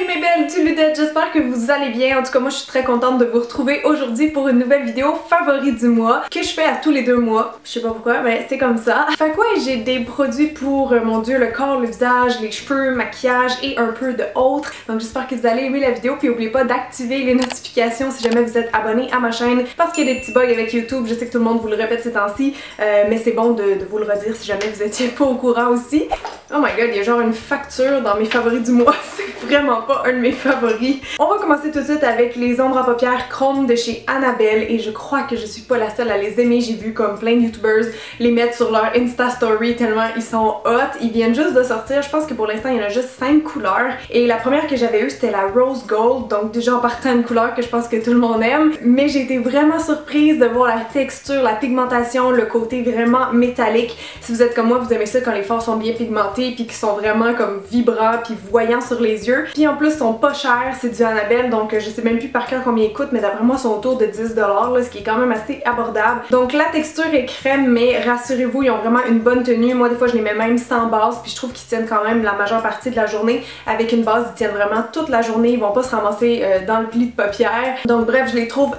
Salut mes belles du Ludette, j'espère que vous allez bien. En tout cas moi je suis très contente de vous retrouver aujourd'hui pour une nouvelle vidéo favori du mois que je fais à tous les 2 mois. Je sais pas pourquoi mais c'est comme ça. Fait quoi, j'ai des produits pour mon dieu le corps, le visage, les cheveux, maquillage et un peu de autres. Donc j'espère que vous allez aimer la vidéo, puis n'oubliez pas d'activer les notifications si jamais vous êtes abonné à ma chaîne parce qu'il y a des petits bugs avec YouTube. Je sais que tout le monde vous le répète ces temps-ci mais c'est bon de vous le redire si jamais vous étiez pas au courant aussi. Oh my god, il y a genre une facture dans mes favoris du mois, c'est vraiment pas un de mes favoris. On va commencer tout de suite avec les ombres à paupières Chrome de chez Annabelle et je crois que je suis pas la seule à les aimer. J'ai vu comme plein de youtubers les mettre sur leur Insta Story tellement ils sont hot. Ils viennent juste de sortir, je pense que pour l'instant il y en a juste 5 couleurs et la première que j'avais eue c'était la Rose Gold, donc déjà en partant une couleur que je pense que tout le monde aime, mais j'ai été vraiment surprise de voir la texture, la pigmentation, le côté vraiment métallique. Si vous êtes comme moi, vous aimez ça quand les fards sont bien pigmentés puis qui sont vraiment comme vibrants puis voyants sur les yeux. Puis en plus ils sont pas chers, c'est du Annabelle donc je sais même plus par cœur combien ils coûtent mais d'après moi ils sont autour de 10$ là, ce qui est quand même assez abordable. Donc la texture est crème mais rassurez-vous ils ont vraiment une bonne tenue. Moi des fois je les mets même sans base puis je trouve qu'ils tiennent quand même la majeure partie de la journée. Avec une base ils tiennent vraiment toute la journée, ils vont pas se ramasser dans le pli de paupières. Donc bref je les trouve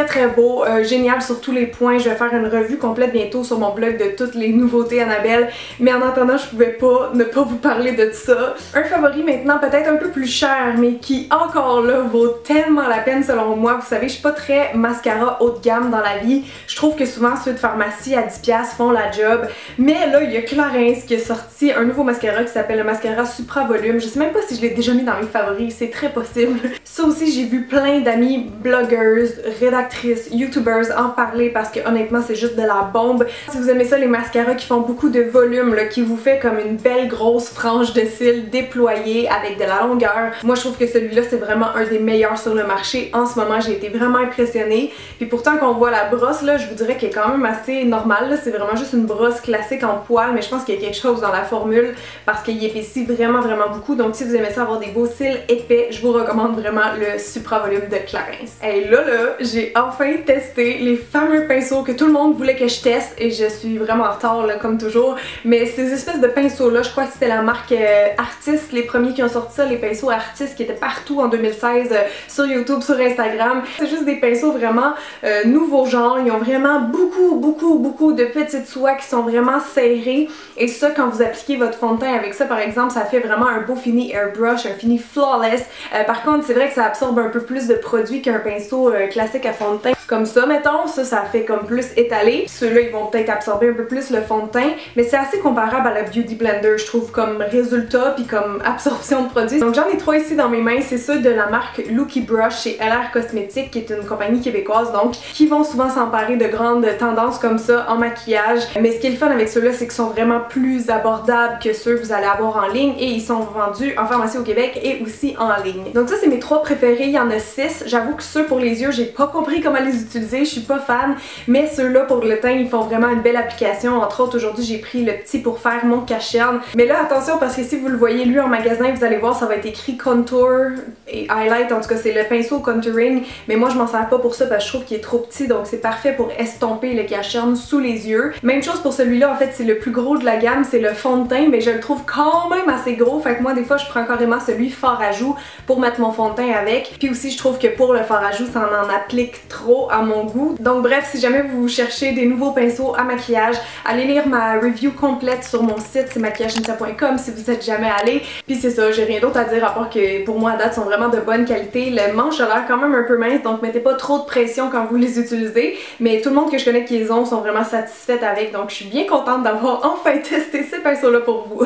très beaux, génial sur tous les points. Je vais faire une revue complète bientôt sur mon blog de toutes les nouveautés Annabelle mais en attendant je pouvais pas ne pas vous parler de ça. Un favori maintenant peut-être un peu plus cher mais qui encore là vaut tellement la peine selon moi. Vous savez je suis pas très mascara haut de gamme dans la vie. Je trouve que souvent ceux de pharmacie à 10$ font la job. Mais là il y a Clarins qui a sorti un nouveau mascara qui s'appelle le mascara Supra Volume. Je sais même pas si je l'ai déjà mis dans mes favoris, c'est très possible. Ça aussi j'ai vu plein d'amis blogueuses, rédactrices, youtubers en parler parce que honnêtement c'est juste de la bombe. Si vous aimez ça les mascaras qui font beaucoup de volume là, qui vous fait comme une belle grosse frange de cils déployée avec de la longueur. Moi je trouve que celui-là c'est vraiment un des meilleurs sur le marché en ce moment. J'ai été vraiment impressionnée. Puis pourtant qu'on voit la brosse là, je vous dirais qu'elle est quand même assez normale. C'est vraiment juste une brosse classique en poil mais je pense qu'il y a quelque chose dans la formule parce qu'il épaissit vraiment beaucoup. Donc si vous aimez ça avoir des beaux cils épais, je vous recommande vraiment le Supra Volume de Clarins. Et là j'ai enfin testé les fameux pinceaux que tout le monde voulait que je teste et je suis vraiment en retard là, comme toujours. Mais ces espèces de pinceaux là, je crois que c'était la marque Artis, les premiers qui ont sorti ça, les pinceaux Artis qui étaient partout en 2016 sur YouTube, sur Instagram. C'est juste des pinceaux vraiment nouveau genre. Ils ont vraiment beaucoup de petites soies qui sont vraiment serrées et ça quand vous appliquez votre fond de teint avec ça par exemple, ça fait vraiment un beau fini airbrush, un fini flawless. Par contre c'est vrai que ça absorbe un peu plus de produit qu'un pinceau classique à fond de teint. Comme ça mettons, ça fait comme plus étalé. Ceux-là ils vont peut-être absorber un peu plus le fond de teint mais c'est assez comparable à la Beauty Blender je trouve comme résultat puis comme absorption de produit. Donc j'en ai 3 ici dans mes mains, c'est ceux de la marque Looky Brush chez LR Cosmétiques qui est une compagnie québécoise donc qui vont souvent s'emparer de grandes tendances comme ça en maquillage. Mais ce qui est le fun avec ceux-là c'est qu'ils sont vraiment plus abordables que ceux que vous allez avoir en ligne et ils sont vendus en pharmacie au Québec et aussi en ligne. Donc ça c'est mes 3 préférés, il y en a 6. J'avoue que ceux pour les yeux j'ai pas compris comment les utiliser, je suis pas fan mais ceux-là pour le teint ils font vraiment une belle application. Entre autres aujourd'hui j'ai pris le petit pour faire mon cache-cerne. Mais là attention parce que si vous le voyez lui en magasin vous allez voir ça va être écrit contour et highlight, en tout cas c'est le pinceau contouring mais moi je m'en sers pas pour ça parce que je trouve qu'il est trop petit donc c'est parfait pour estomper le cache-cerne sous les yeux. Même chose pour celui-là en fait c'est le plus gros de la gamme, c'est le fond de teint mais je le trouve quand même assez gros fait que moi des fois je prends carrément celui fard à joues pour mettre mon fond de teint avec. Puis aussi je trouve que pour le fard à joues ça en applique trop à mon goût. Donc bref si jamais vous cherchez des nouveaux pinceaux à maquillage, allez lire ma review complète sur mon site c'est maquillagenisa.com si vous êtes jamais allé. Puis c'est ça, j'ai rien d'autre à dire à part que pour moi à date sont vraiment de bonne qualité. Le manche a l'air quand même un peu mince donc mettez pas trop de pression quand vous les utilisez mais tout le monde que je connais qui les ont sont vraiment satisfaites avec donc je suis bien contente d'avoir enfin testé ces pinceaux là pour vous.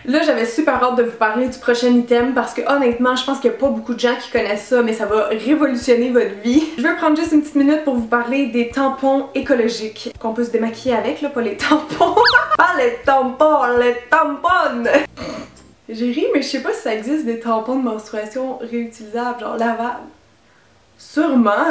Là j'avais super hâte de vous parler du prochain item parce que honnêtement je pense qu'il y a pas beaucoup de gens qui connaissent ça mais ça va révolutionner votre vie. Je vais prendre juste une petite minute pour vous parler des tampons écologiques qu'on peut se démaquiller avec là, pas les tampons. Pas les tampons, les tamponnes. J'ai ri mais je sais pas si ça existe des tampons de menstruation réutilisables genre lavables. Sûrement.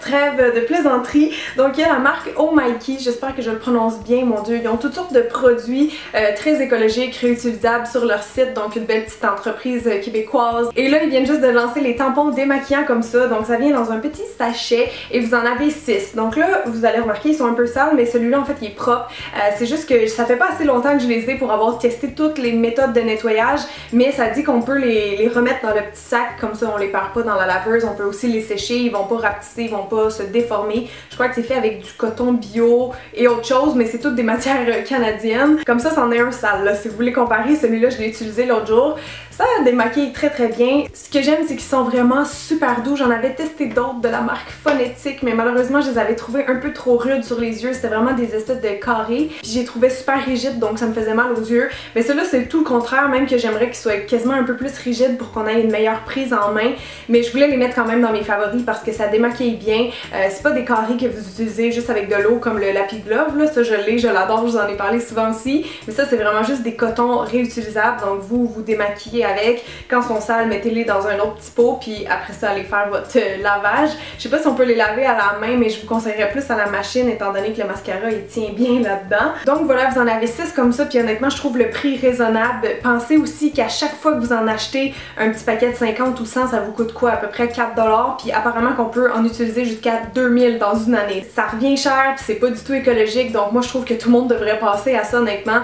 trêve de plaisanterie. Donc il y a la marque Oh Mikey, j'espère que je le prononce bien, mon dieu. Ils ont toutes sortes de produits très écologiques, réutilisables sur leur site, donc une belle petite entreprise québécoise. Et là ils viennent juste de lancer les tampons démaquillants comme ça, donc ça vient dans un petit sachet et vous en avez 6. Donc là vous allez remarquer ils sont un peu sales, mais celui-là en fait il est propre. C'est juste que ça fait pas assez longtemps que je les ai pour avoir testé toutes les méthodes de nettoyage, mais ça dit qu'on peut les remettre dans le petit sac, comme ça on les perd pas dans la laveuse. On peut aussi les sécher, ils vont pas rapetisser, ils vont pas se déformer. Je crois que c'est fait avec du coton bio et autre chose, mais c'est toutes des matières canadiennes. Comme ça c'en est un sale là. Si vous voulez comparer, celui-là je l'ai utilisé l'autre jour. Ça démaquille très très bien. Ce que j'aime c'est qu'ils sont vraiment super doux. J'en avais testé d'autres de la marque Phonétique, mais malheureusement je les avais trouvés un peu trop rudes sur les yeux. C'était vraiment des espèces de carrés. Puis j'ai trouvé super rigide, donc ça me faisait mal aux yeux. Mais celui-là c'est tout le contraire, même que j'aimerais qu'il soit quasiment un peu plus rigide pour qu'on ait une meilleure prise en main. Mais je voulais les mettre quand même dans mes favoris parce que ça démaquille bien. C'est pas des carrés que vous utilisez juste avec de l'eau comme le Lapis Glove là. Ça je l'ai, je l'adore, je vous en ai parlé souvent aussi. Mais ça c'est vraiment juste des cotons réutilisables, donc vous démaquillez avec. Quand ils sont sales, mettez-les dans un autre petit pot, puis après ça allez faire votre lavage. Je sais pas si on peut les laver à la main, mais je vous conseillerais plus à la machine étant donné que le mascara il tient bien là-dedans. Donc voilà, vous en avez 6 comme ça, puis honnêtement je trouve le prix raisonnable. Pensez aussi qu'à chaque fois que vous en achetez un petit paquet de 50 ou 100, ça vous coûte quoi? À peu près 4 $, puis apparemment qu'on peut en utiliser jusqu'à 2000 dans une année. Ça revient cher, puis c'est pas du tout écologique, donc moi je trouve que tout le monde devrait passer à ça honnêtement.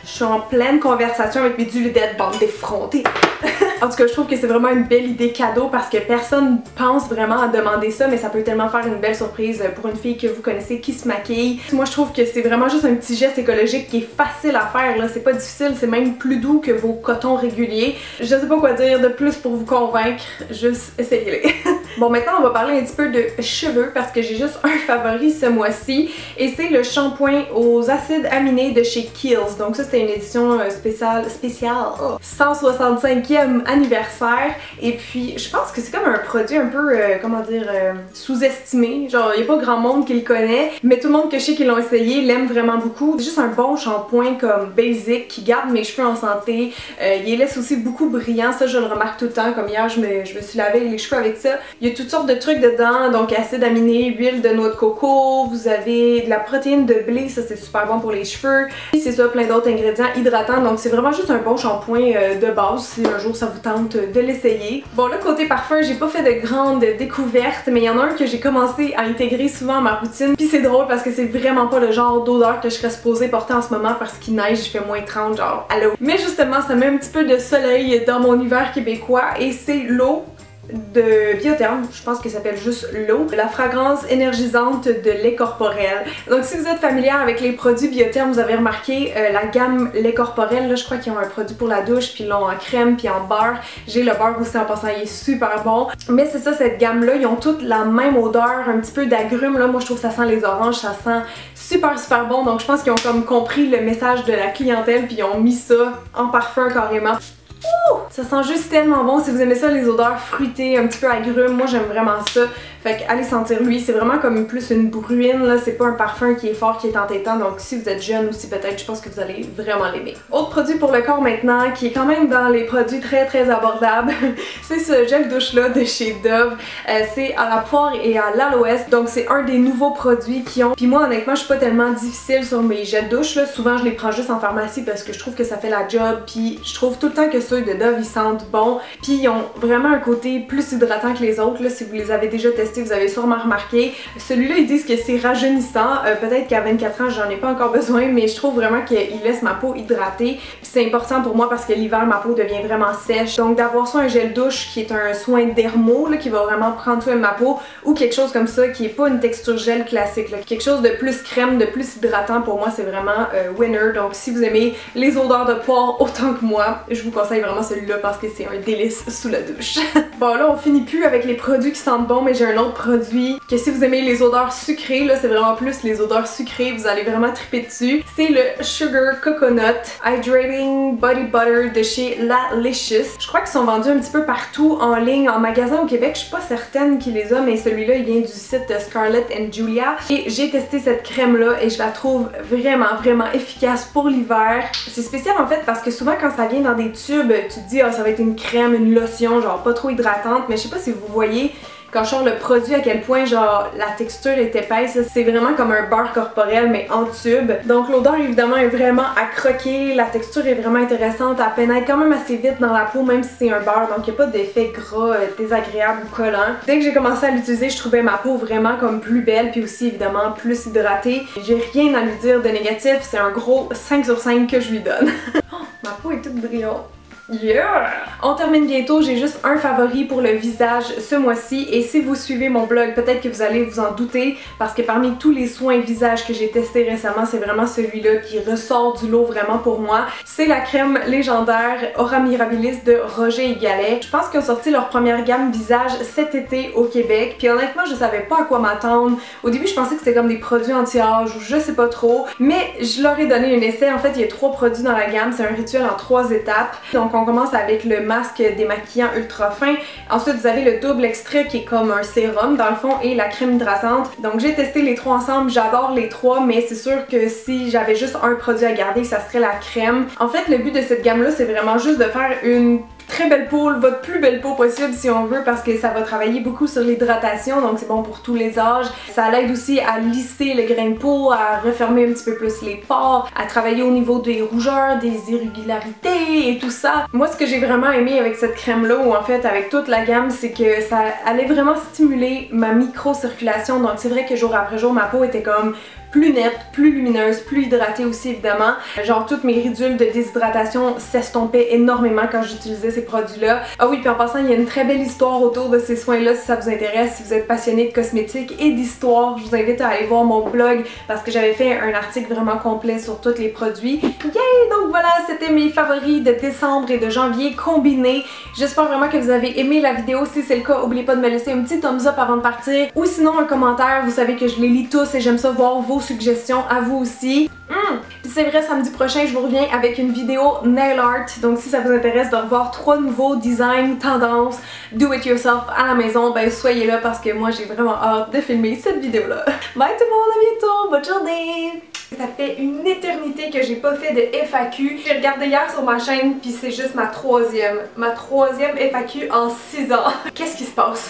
Je suis en pleine conversation avec mes diludettes, bande d'effrontés. En tout cas, je trouve que c'est vraiment une belle idée cadeau parce que personne pense vraiment à demander ça, mais ça peut tellement faire une belle surprise pour une fille que vous connaissez qui se maquille. Moi, je trouve que c'est vraiment juste un petit geste écologique qui est facile à faire, là. C'est pas difficile, c'est même plus doux que vos cotons réguliers. Je sais pas quoi dire de plus pour vous convaincre, juste essayez-les. Bon, maintenant, on va parler un petit peu de cheveux parce que j'ai juste un favori ce mois-ci et c'est le shampoing aux acides aminés de chez Kiehl's. Donc ça, c'était une édition spéciale 165e anniversaire et puis je pense que c'est comme un produit un peu, comment dire, sous-estimé. Genre, il n'y a pas grand monde qui le connaît, mais tout le monde que je sais qui l'ont essayé l'aime vraiment beaucoup. C'est juste un bon shampoing comme basic qui garde mes cheveux en santé. Il les laisse aussi beaucoup brillants, ça je le remarque tout le temps. Comme hier, je me suis lavé les cheveux avec ça. Il y a toutes sortes de trucs dedans, donc acide aminé, huile de noix de coco, vous avez de la protéine de blé, ça c'est super bon pour les cheveux. Puis c'est ça, plein d'autres ingrédients hydratants, donc c'est vraiment juste un bon shampoing de base si un jour ça vous tente de l'essayer. Bon là côté parfum, j'ai pas fait de grandes découvertes, mais il y en a un que j'ai commencé à intégrer souvent à ma routine. Puis c'est drôle parce que c'est vraiment pas le genre d'odeur que je serais supposée porter en ce moment parce qu'il neige, il fait moins 30, genre allô. Mais justement ça met un petit peu de soleil dans mon hiver québécois et c'est l'eau de Biotherm, je pense qu'elle s'appelle juste l'eau, la fragrance énergisante de lait corporel. Donc si vous êtes familière avec les produits Biotherm, vous avez remarqué la gamme lait corporel, là je crois qu'ils ont un produit pour la douche, puis ils l'ont en crème, puis en beurre. J'ai le beurre aussi en passant, il est super bon. Mais c'est ça, cette gamme là, ils ont toutes la même odeur, un petit peu d'agrumes là, moi je trouve que ça sent les oranges, ça sent super bon, donc je pense qu'ils ont comme compris le message de la clientèle, puis ils ont mis ça en parfum carrément. Ouh! Ça sent juste tellement bon. Si vous aimez ça, les odeurs fruitées, un petit peu agrumes, moi j'aime vraiment ça. Fait que allez sentir lui, c'est vraiment comme plus une bruine là, c'est pas un parfum qui est fort, qui est entêtant, donc si vous êtes jeune aussi peut-être, je pense que vous allez vraiment l'aimer. Autre produit pour le corps maintenant, qui est quand même dans les produits très abordables, c'est ce gel douche là de chez Dove. C'est à la poire et à l'aloès, donc c'est un des nouveaux produits qu'ils ont. Puis moi honnêtement, je suis pas tellement difficile sur mes gels douche là, souvent je les prends juste en pharmacie parce que je trouve que ça fait la job, puis je trouve tout le temps que ceux de Dove ils sentent bon, puis ils ont vraiment un côté plus hydratant que les autres là, si vous les avez déjà testés, vous avez sûrement remarqué. Celui-là, ils disent que c'est rajeunissant. Peut-être qu'à 24 ans, j'en ai pas encore besoin, mais je trouve vraiment qu'il laisse ma peau hydratée. C'est important pour moi parce que l'hiver, ma peau devient vraiment sèche. Donc d'avoir soit un gel douche qui est un soin dermo, là, qui va vraiment prendre soin de ma peau, ou quelque chose comme ça qui est pas une texture gel classique, là. Quelque chose de plus crème, de plus hydratant, pour moi, c'est vraiment winner. Donc si vous aimez les odeurs de poire autant que moi, je vous conseille vraiment celui-là parce que c'est un délice sous la douche. Bon là, on finit plus avec les produits qui sentent bon, mais j'ai un autre produit que si vous aimez les odeurs sucrées, là c'est vraiment plus les odeurs sucrées, vous allez vraiment triper dessus. C'est le Sugar Coconut Hydrating Body Butter de chez Lalicious. Je crois qu'ils sont vendus un petit peu partout en ligne, en magasin au Québec, je suis pas certaine qui les a, mais celui-là il vient du site Scarlett & Julia. Et j'ai testé cette crème là et je la trouve vraiment efficace pour l'hiver. C'est spécial en fait parce que souvent quand ça vient dans des tubes, tu te dis ah ça va être une crème, une lotion, genre pas trop hydratante, mais je sais pas si vous voyez quand je sors le produit à quel point genre la texture est épaisse, c'est vraiment comme un beurre corporel mais en tube. Donc l'odeur évidemment est vraiment à croquer, la texture est vraiment intéressante, elle pénètre quand même assez vite dans la peau même si c'est un beurre, donc il n'y a pas d'effet gras désagréable ou collant. Dès que j'ai commencé à l'utiliser, je trouvais ma peau vraiment comme plus belle puis aussi évidemment plus hydratée. J'ai rien à lui dire de négatif, c'est un gros 5 sur 5 que je lui donne. Oh, ma peau est toute brillante. Yeah! On termine bientôt, j'ai juste un favori pour le visage ce mois-ci et si vous suivez mon blog, peut-être que vous allez vous en douter parce que parmi tous les soins visage que j'ai testés récemment, c'est vraiment celui-là qui ressort du lot vraiment pour moi. C'est la crème légendaire Aura Mirabilis de Roger & Gallet. Je pense qu'ils ont sorti leur première gamme visage cet été au Québec puis honnêtement je savais pas à quoi m'attendre. Au début je pensais que c'était comme des produits anti-âge ou je sais pas trop, mais je leur ai donné un essai. En fait il y a 3 produits dans la gamme, c'est un rituel en 3 étapes. Donc on commence avec le masque démaquillant ultra fin. Ensuite, vous avez le double extrait qui est comme un sérum dans le fond et la crème hydratante. Donc j'ai testé les 3 ensemble, j'adore les 3, mais c'est sûr que si j'avais juste un produit à garder, ça serait la crème. En fait, le but de cette gamme-là, c'est vraiment juste de faire une très belle peau, votre plus belle peau possible si on veut parce que ça va travailler beaucoup sur l'hydratation donc c'est bon pour tous les âges. Ça l'aide aussi à lisser le grain de peau, à refermer un petit peu plus les pores, à travailler au niveau des rougeurs, des irrégularités et tout ça. Moi ce que j'ai vraiment aimé avec cette crème là ou en fait avec toute la gamme c'est que ça allait vraiment stimuler ma micro-circulation donc c'est vrai que jour après jour ma peau était comme plus nette, plus lumineuse, plus hydratée aussi évidemment. Genre toutes mes ridules de déshydratation s'estompaient énormément quand j'utilisais ces produits-là. Ah oui, puis en passant, il y a une très belle histoire autour de ces soins-là si ça vous intéresse, si vous êtes passionné de cosmétiques et d'histoire, je vous invite à aller voir mon blog parce que j'avais fait un article vraiment complet sur tous les produits. Yay! Donc voilà, c'était mes favoris de décembre et de janvier combinés. J'espère vraiment que vous avez aimé la vidéo. Si c'est le cas, n'oubliez pas de me laisser un petit thumbs up avant de partir ou sinon un commentaire. Vous savez que je les lis tous et j'aime ça voir vos suggestions à vous aussi. Puis c'est vrai, samedi prochain, je vous reviens avec une vidéo nail art. Donc si ça vous intéresse de revoir 3 nouveaux designs, tendances, do it yourself à la maison, ben soyez là parce que moi j'ai vraiment hâte de filmer cette vidéo-là. Bye tout le monde, à bientôt, bonne journée! Ça fait une éternité que j'ai pas fait de FAQ. J'ai regardé hier sur ma chaîne puis c'est juste ma troisième FAQ en 6 ans. Qu'est-ce qui se passe?